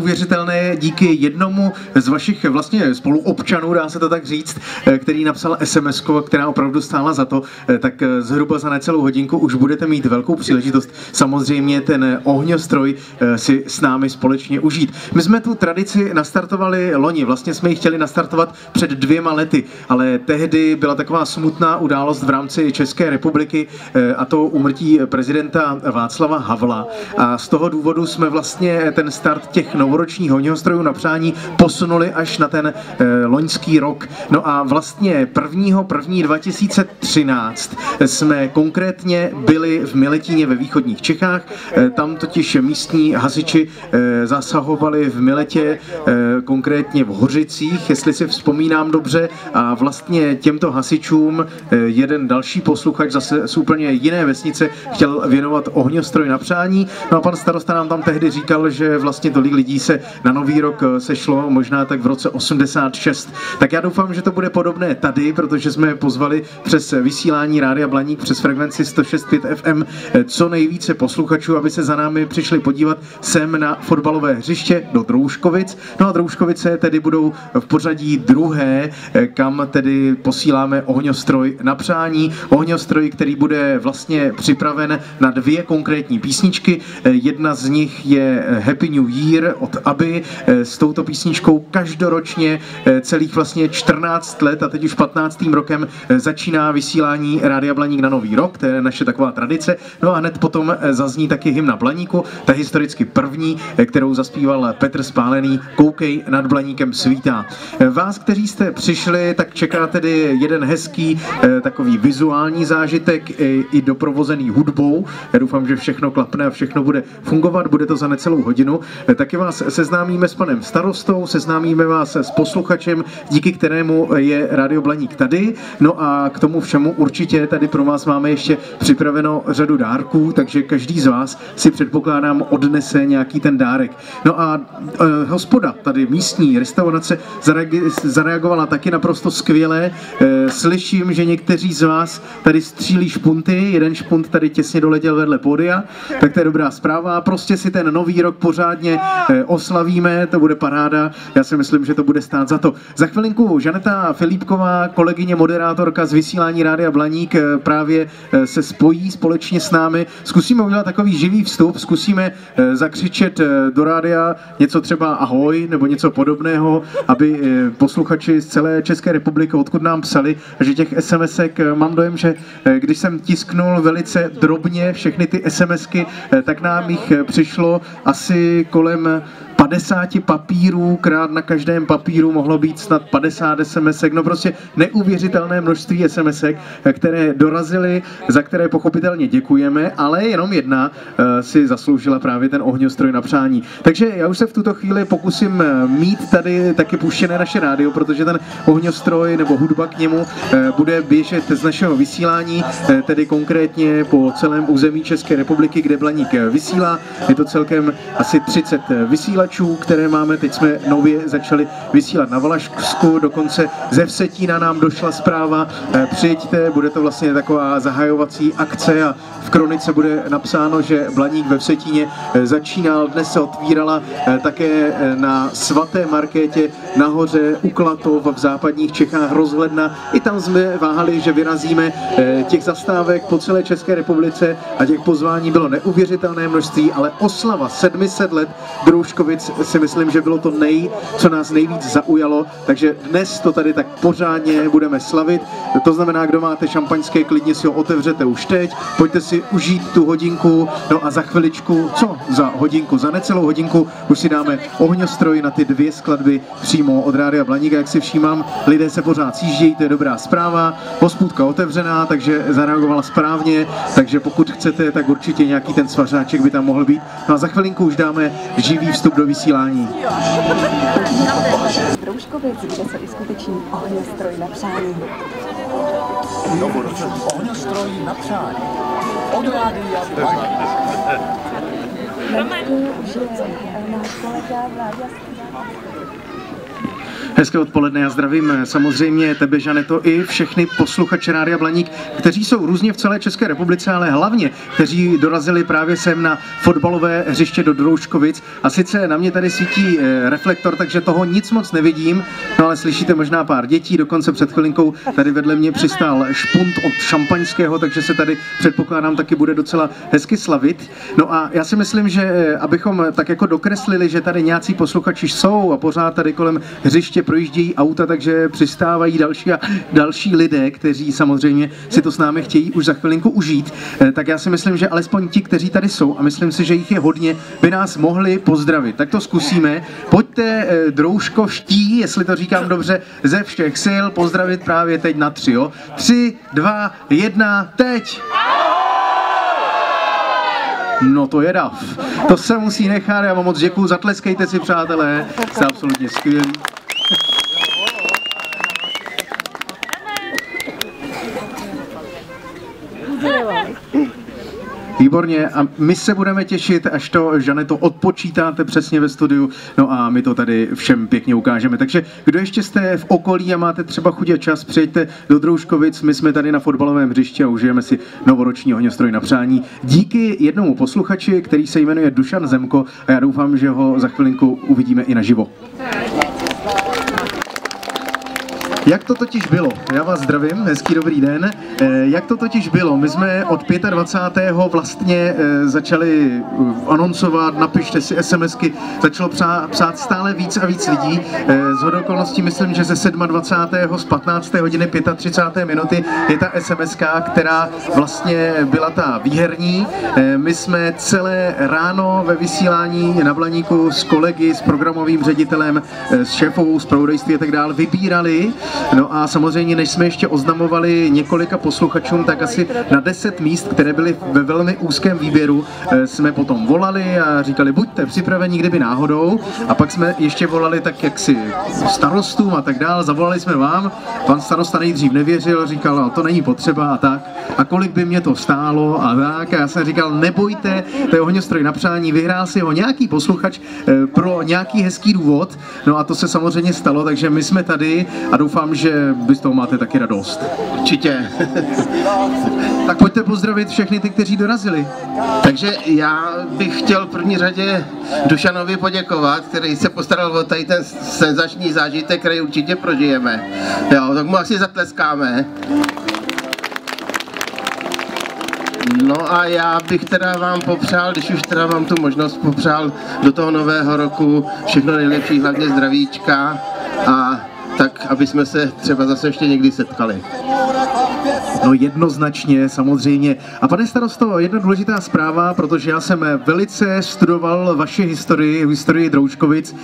neuvěřitelné díky jednomu z vašich vlastně spoluobčanů, dá se to tak říct, který napsal SMS-ko, která opravdu stála za to, tak zhruba za necelou hodinku už budete mít velkou příležitost samozřejmě ten ohňostroj si s námi společně užít. My jsme tu tradici nastartovali loni, vlastně jsme ji chtěli nastartovat před 2 lety, ale tehdy byla taková smutná událost v rámci České republiky, a to úmrtí prezidenta Václava Havla. A z toho důvodu jsme vlastně ten start těch novoročních ohňostrojů na přání posunuli až na ten loňský rok. No a vlastně 1.1.2013 jsme konkrétně byli v Miletíně ve východních Čechách. Tam totiž místní hasiči zasahovali v Miletě, konkrétně v Hořicích, jestli si vzpomínám dobře, a vlastně těmto hasičům jeden další posluchač zase z úplně jiné vesnice chtěl věnovat ohňostroj na přání. No a pan starosta nám tam tehdy říkal, že vlastně tolik lidí se na Nový rok sešlo, možná tak v roce 86. Tak já doufám, že to bude podobné tady, protože jsme pozvali přes vysílání Rádia Blaník přes frekvenci 106.5 FM co nejvíce posluchačů, aby se za námi přišli podívat sem na fotbalové hřiště do Drouškovic. No a Drouškovice tedy budou v pořadí druhé, kam tedy posíláme ohňostroj na přání. Ohňostroj, který bude vlastně připraven na 2 konkrétní písničky. Jedna z nich je Happy New Year od ABBY. S touto písničkou každoročně celých vlastně 14 let a teď už 15. rokem začíná vysílání Rádia Blaník na Nový rok. To je naše taková tradice. No a hned potom zazní taky hymna Blaníku, ta historicky první, kterou zaspíval Petr Spálený, Koukej, nad Blaníkem svítá. Vás, kteří jste přišli, tak čeká tedy jeden hezký takový vizuální zážitek i doprovozený hudbou. Já doufám, že všechno klapne a všechno bude fungovat, bude to za necelou hodinu. Taky vás seznámíme s panem starostou, seznámíme vás s posluchačem, díky kterému je Rádio Blaník tady. No a k tomu všemu určitě tady pro vás máme ještě připraveno řadu dárků, takže každý z vás si předpokládám odnese nějaký ten dárek. No a hospoda, tady místní restaurace zareagovala taky naprosto skvěle. Slyším, že někteří z vás tady střílí špunty, jeden špunt tady těsně doletěl vedle pódia, tak to je dobrá zpráva. Prostě si ten Nový rok pořádně oslavíme, to bude paráda. Já si myslím, že to bude stát za to. Za chvilinku Žaneta Filipková, kolegyně moderátorka z vysílání Rádia Blaník, právě se spojí společně s námi. Zkusíme udělat takový živý vstup, zkusíme zakřičet do rádia něco třeba ahoj nebo něco podobného, aby posluchači z celé České republiky, odkud nám psali, že těch SMSek mám dojem, že když jsem tisknul velice drobně všechny ty SMSky, tak nám jich přišlo asi kolem 50 papírů, krát na každém papíru mohlo být snad 50 SMSek, no prostě neuvěřitelné množství SMSek, které dorazily, za které pochopitelně děkujeme, ale jenom jedna si zasloužila právě ten ohňostroj na přání. Takže já už se v tuto chvíli pokusím mít tady taky puštěné naše rádio, protože ten ohňostroj nebo hudba k němu bude běžet z našeho vysílání, tedy konkrétně po celém území České republiky, kde Blaník vysílá. Je to celkem asi 30 vysílačů, které máme. Teď jsme nově začali vysílat na Valašsku, dokonce ze Vsetína nám došla zpráva, přijďte, bude to vlastně taková zahajovací akce a v kronice bude napsáno, že Blaník ve Vsetíně začínal, dnes se otvírala také na Svaté Markétě nahoře u Klatov v západních Čechách rozhledna. I tam jsme váhali, že vyrazíme, těch zastávek po celé České republice a těch pozvání bylo neuvěřitelné množství, ale oslava 700 let Drouškovic si myslím, že bylo to co nás nejvíc zaujalo, takže dnes to tady tak pořádně budeme slavit. To znamená, kdo máte šampaňské, klidně si ho otevřete už teď, pojďte si užít tu hodinku, no a za chviličku, co za hodinku, za necelou hodinku už si dáme ohňostroj na ty 2 skladby přímo od Rádia Blaník. Jak si všímám, lidé se pořád sjíždějí, to je dobrá zpráva, hospůdka otevřená, takže zareagovala správně, takže pokud chcete, tak určitě nějaký ten svařáček by tam mohl být. No a za chvilinku už dáme živý vstup do vysílání. Drouškovic, kde se uskuteční ohňostroj na přání. Ohňostroj na přání. Od Rádia Blaník. Hezké odpoledne, já zdravím samozřejmě tebe, Žaneto, i všechny posluchače Rádia Blaník, kteří jsou různě v celé České republice, ale hlavně, kteří dorazili právě sem na fotbalové hřiště do Drouškovic. A sice na mě tady svítí reflektor, takže toho nic moc nevidím, no ale slyšíte možná pár dětí, dokonce před chvilinkou tady vedle mě přistál špunt od šampaňského, takže se tady předpokládám taky bude docela hezky slavit. No a já si myslím, že abychom tak jako dokreslili, že tady nějací posluchači jsou a pořád tady kolem hřiště projíždějí auta, takže přistávají další a další lidé, kteří samozřejmě si to s námi chtějí už za chvilinku užít, tak já si myslím, že alespoň ti, kteří tady jsou, a myslím si, že jich je hodně, by nás mohli pozdravit. Tak to zkusíme. Pojďte drouškovští, jestli to říkám dobře, ze všech sil pozdravit právě teď na 3, jo? 3, 2, 1, teď! No to je dav. To se musí nechat, já vám moc děkuju, zatleskejte si, přátelé, jste absolutně skvělí. Výborně, a my se budeme těšit, až to, Žaneto, odpočítáte přesně ve studiu, no a my to tady všem pěkně ukážeme. Takže kdo ještě jste v okolí a máte třeba chuť a čas, přijďte do Drouškovic, my jsme tady na fotbalovém hřišti a užijeme si novoroční ohňostroj na přání. Díky jednomu posluchači, který se jmenuje Dušan Zemko, a já doufám, že ho za chvilinku uvidíme i naživo. Jak to totiž bylo? Já vás zdravím, hezký dobrý den. Jak to totiž bylo? My jsme od 25. vlastně začali anoncovat, napište si SMSky, začalo psát stále víc a víc lidí. Shodou okolností myslím, že ze 27. z 15. hodiny 35. minuty je ta SMSka, která vlastně byla ta výherní. My jsme celé ráno ve vysílání na Blaníku s kolegy, s programovým ředitelem, s šéfovou zpravodajství a tak dále vybírali. No a samozřejmě, než jsme ještě oznamovali několika posluchačům, tak asi na 10 míst, které byly ve velmi úzkém výběru, jsme potom volali a říkali, buďte připraveni, kdyby náhodou. A pak jsme ještě volali tak jaksi starostům a tak dál, zavolali jsme vám. Pan starosta nejdřív nevěřil, říkal, no, to není potřeba a tak. A kolik by mě to stálo a tak. A já jsem říkal, nebojte, to je ohňostroj na přání, vyhrál si ho nějaký posluchač pro nějaký hezký důvod. No a to se samozřejmě stalo, takže my jsme tady a doufám, že vy z toho máte taky radost. Určitě. Tak pojďte pozdravit všechny ty, kteří dorazili. Takže já bych chtěl v první řadě Dušanovi poděkovat, který se postaral o tady ten senzační zážitek, který určitě prožijeme. Jo, tak mu asi zatleskáme. No a já bych teda vám popřál, když už teda mám tu možnost, popřál do toho nového roku všechno nejlepší, hlavně zdravíčka a tak, aby jsme se třeba zase ještě někdy setkali. No jednoznačně, samozřejmě. A pane starosto, jedna důležitá zpráva, protože já jsem velice studoval vaši historii Drouškovic.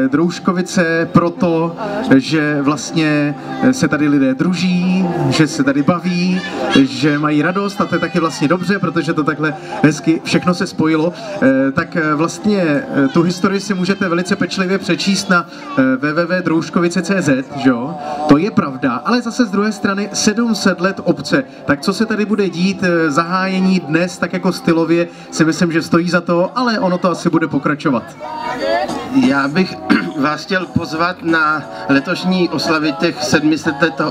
Drouškovice proto, že vlastně se tady lidé druží, že se tady baví, že mají radost a to je taky vlastně dobře, protože to takhle hezky všechno se spojilo. Tak vlastně tu historii si můžete velice pečlivě přečíst na www.drouškovice.cz, jo? To je pravda, ale zase z druhé strany 700 let obce. Tak co se tady bude dít, zahájení dnes, tak jako stylově, si myslím, že stojí za to, ale ono to asi bude pokračovat. Já bych vás chtěl pozvat na letošní oslavy těch 700 let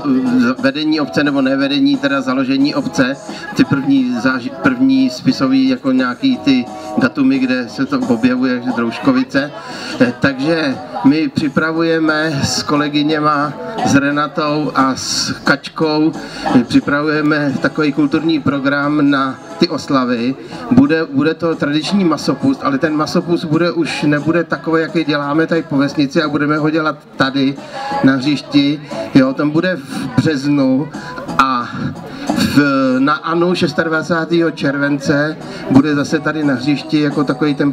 vedení obce, nebo nevedení, teda založení obce, ty první spisový, jako nějaký ty datumy, kde se to objevuje, Drouškovice. Takže my připravujeme s kolegyněma, s Renatou a s Kačkou, připravujeme takový kulturní program na ty oslavy. Bude to tradiční masopust, ale ten masopust už nebude takový, jaký děláme tady po vesnici a budeme ho dělat tady na hřišti. Jo, tam bude v březnu a na Anu 26. července bude zase tady na hřišti jako takový ten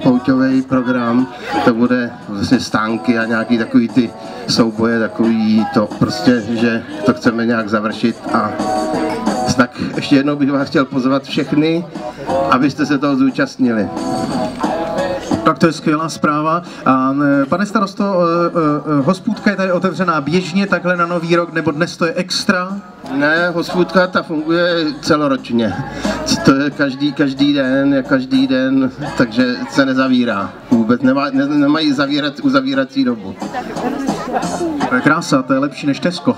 pouťovej program. To bude vlastně stánky a nějaký takový ty souboje, takový to prostě, že to chceme nějak završit a tak ještě jednou bych vás chtěl pozvat všechny, abyste se toho zúčastnili. Tak to je skvělá zpráva. A pane starosto, hospůdka je tady otevřená běžně takhle na Nový rok, nebo dnes to je extra? Ne, hospůdka ta funguje celoročně. To je každý den, takže se nezavírá vůbec. Nemají uzavírací dobu. To je krása, to je lepší než Tesco.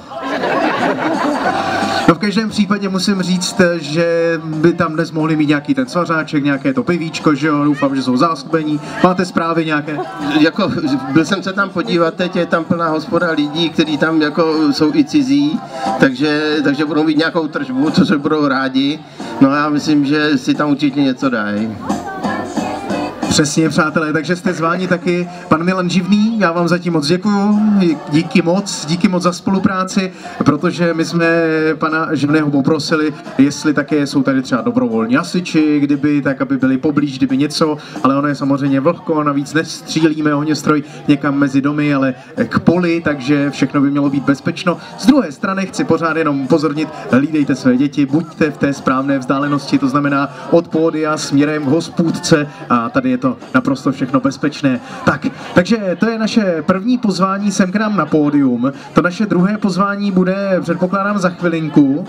No v každém případě musím říct, že by tam dnes mohli mít nějaký ten svařáček, nějaké to pivíčko, že jo, doufám, že jsou zásobení. Máte zprávy nějaké? Jako, byl jsem se tam podívat, teď je tam plná hospoda lidí, kteří tam jako jsou i cizí, takže budou mít nějakou tržbu, co se budou rádi. No já myslím, že si tam určitě něco dají. Přesně, přátelé, takže jste zváni taky. Pan Milan Živný, já vám zatím moc děkuju, díky moc za spolupráci, protože my jsme pana Živného poprosili, jestli také jsou tady třeba dobrovolní hasiči, kdyby, tak aby byli poblíž, kdyby něco, ale ono je samozřejmě vlhko, navíc nestřílíme ohňostroj někam mezi domy, ale k poli, takže všechno by mělo být bezpečno. Z druhé strany chci pořád jenom upozornit, hlídejte své děti, buďte v té správné vzdálenosti, to znamená od pódia směrem k hospůdce a tady je to naprosto všechno bezpečné. Takže to je naše první pozvání sem k nám na pódium. To naše druhé pozvání bude, předpokládám, za chvilinku.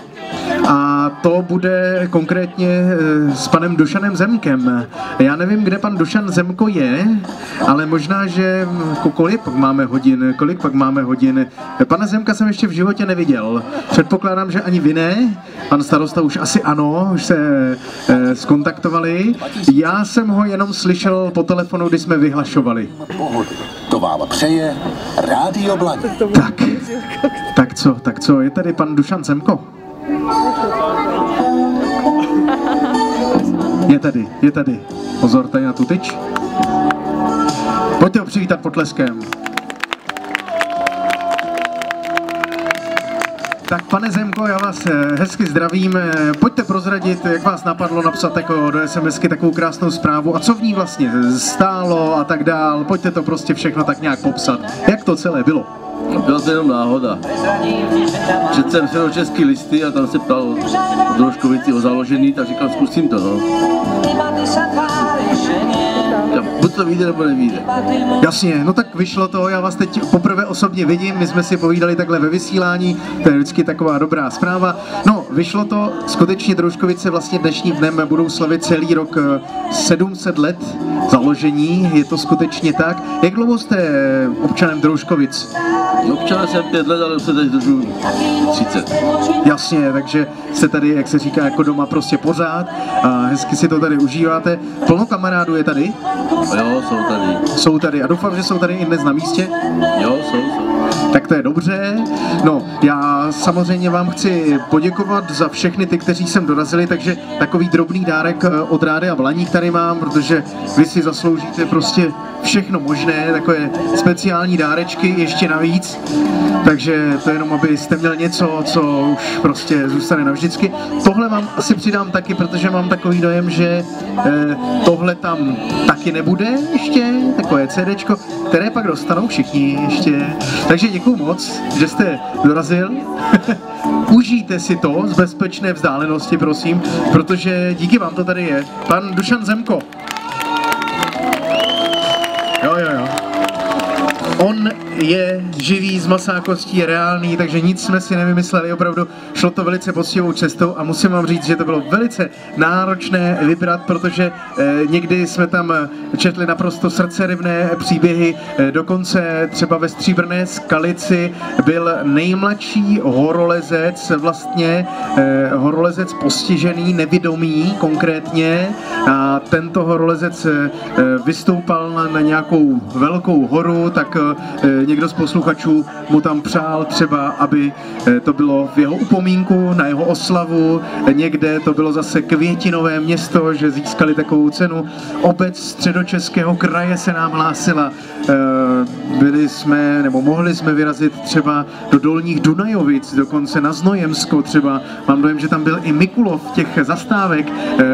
A to bude konkrétně s panem Dušanem Zemkem. Já nevím, kde pan Dušan Zemko je, ale možná, že kolik pak máme hodin. Pana Zemka jsem ještě v životě neviděl. Předpokládám, že ani vy ne. Pan starosta už asi ano, už se skontaktovali. Já jsem ho jenom slyšel po telefonu, když jsme vyhlašovali. To vám přeje Rádio Blaník. Tak co, je tady pan Dušan Zemko? Je tady. Pozor, tady na tu tyč. Pojďte ho přivítat potleskem. Tak pane Zemko, já vás hezky zdravím. Pojďte prozradit, jak vás napadlo napsat jako do SMSky takovou krásnou zprávu a co v ní vlastně stálo a tak dál. Pojďte to prostě všechno tak nějak popsat. Jak to celé bylo? Byla to jenom náhoda. Četl jsem Středočeský listy a tam se ptal o Drouškovici o založení, tak říkal, zkusím to, no. Buď to vyjde, nebo nevyjde. Jasně, no tak vyšlo to, já vás teď poprvé osobně vidím, my jsme si povídali takhle ve vysílání, to je vždycky taková dobrá zpráva. No, vyšlo to, skutečně Drouškovice vlastně dnešním dnem budou slavit celý rok 700 let založení, je to skutečně tak. Jak dlouho jste občanem Drouškovic? Občanem jsem 5 let, ale se teď držu 30. Jasně, takže jste tady, jak se říká, jako doma prostě pořád a hezky si to tady užíváte. Plno kamarádů je tady? Jo, jsou tady. Jsou tady a doufám, že jsou tady i dnes na místě? Jo, jsou. Tak to je dobře. No, já samozřejmě vám chci poděkovat za všechny ty, kteří sem dorazili, takže takový drobný dárek od Rádia Blaník tady mám, protože vy si zasloužíte prostě všechno možné, takové speciální dárečky ještě navíc. Takže to je jenom, abyste měl něco, co už prostě zůstane navždycky. Tohle vám asi přidám taky, protože mám takový dojem, že tohle tam taky nebude ještě, takové CDčko, které pak dostanou všichni ještě. Takže děkuju moc, že jste dorazil. Užijte si to z bezpečné vzdálenosti, prosím, protože díky vám to tady je. Pan Dušan Zemko. Jo. On je živý, z masákostí, je reálný, takže nic jsme si nevymysleli, opravdu šlo to velice poctivou cestou a musím vám říct, že to bylo velice náročné vybrat, protože někdy jsme tam četli naprosto srdcerivné příběhy, dokonce třeba ve Stříbrné Skalici byl nejmladší horolezec, vlastně horolezec postižený, nevidomý konkrétně, a tento horolezec vystoupal na nějakou velkou horu, tak někdo z posluchačů mu tam přál třeba, aby to bylo v jeho upomínku, na jeho oslavu, někde to bylo zase Květinové město, že získali takovou cenu. Obec Středočeského kraje se nám hlásila, byli jsme, nebo mohli jsme vyrazit třeba do Dolních Dunajovic, dokonce na Znojemsko třeba, mám dojem, že tam byl i Mikulov, těch zastávek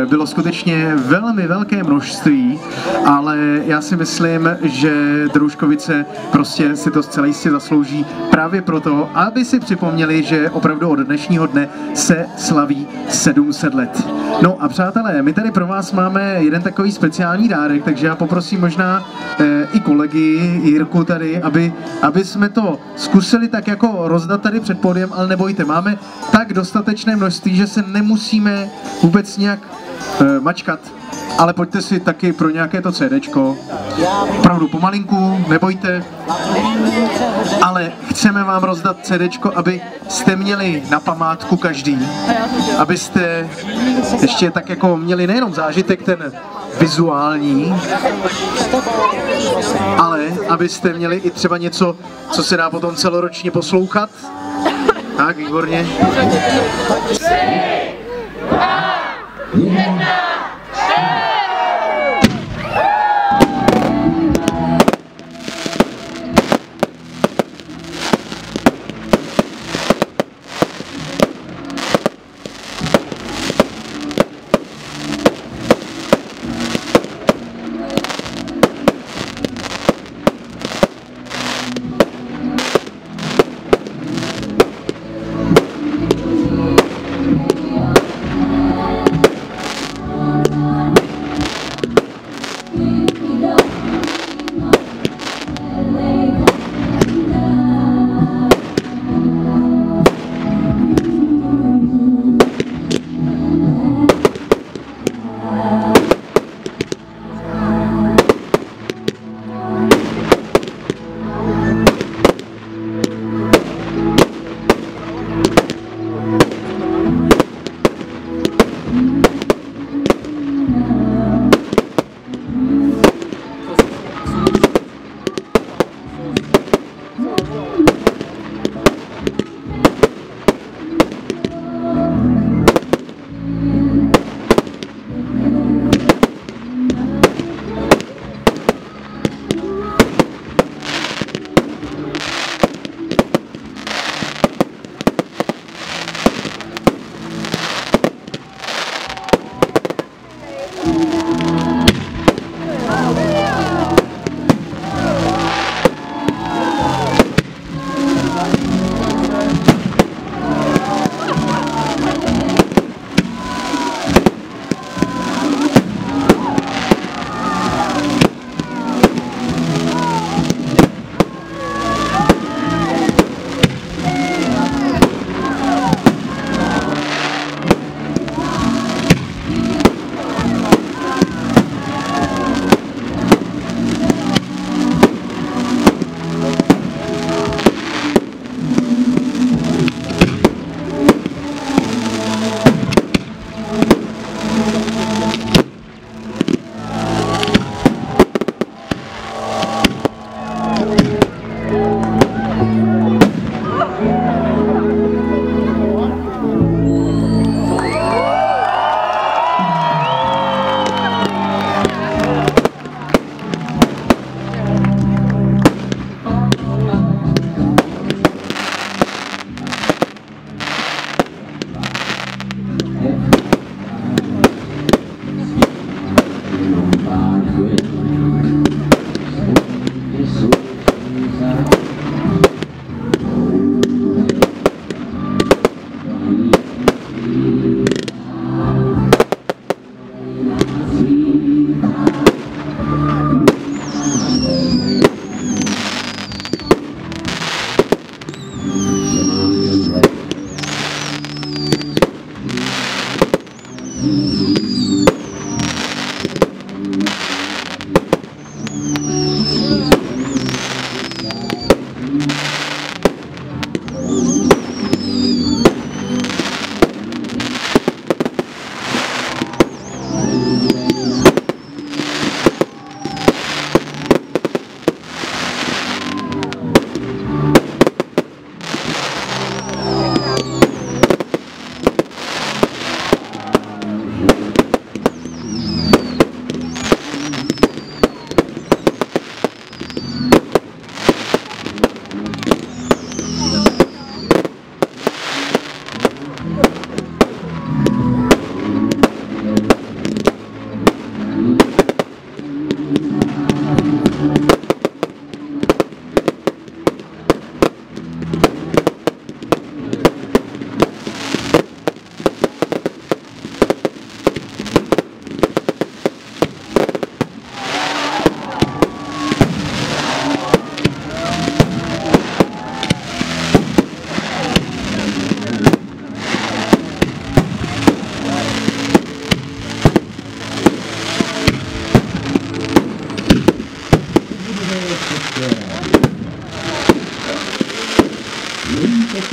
bylo skutečně velmi velké množství, ale já si myslím, že Drouškovice prostě si to zcela jistě zaslouží právě proto, aby si připomněli, že opravdu od dnešního dne se slaví 700 let. No a přátelé, my tady pro vás máme jeden takový speciální dárek, takže já poprosím možná i kolegy, Jirku tady, aby jsme to zkusili tak jako rozdat tady před pódiem, ale nebojte, máme tak dostatečné množství, že se nemusíme vůbec nějak mačkat. ale pojďte si taky pro nějaké to CDčko. Opravdu pomalinku, nebojte. Ale chceme vám rozdat CDčko, abyste měli na památku každý. Abyste ještě tak jako měli nejenom zážitek ten vizuální, ale abyste měli i třeba něco, co se dá potom celoročně poslouchat. Tak, výborně. 3, 2, 1.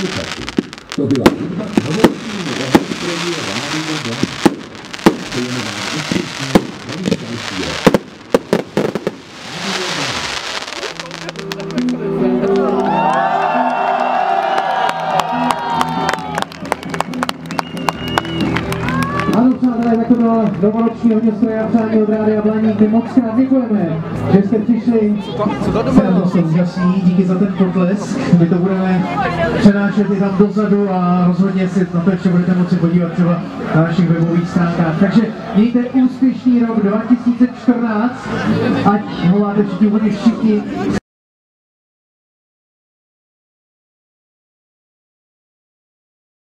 posluchači. To byla hudba k hovornímu ohnistroju Rádia Blask. Přejeme vám úspěšný, nejšťastnější rok. Ano, přátelé, tak to bylo novoroční ohňostroje a přání od Rádia Blaník. My moc krát děkujeme, že jste přišli. Jsem to úžasný, díky za ten potlesk. My to budeme přenášet i tam dozadu a rozhodně si na to ještě budete moci podívat třeba na našich webových stránkách. Takže mějte úspěšný rok 2014, ať ho máte všichni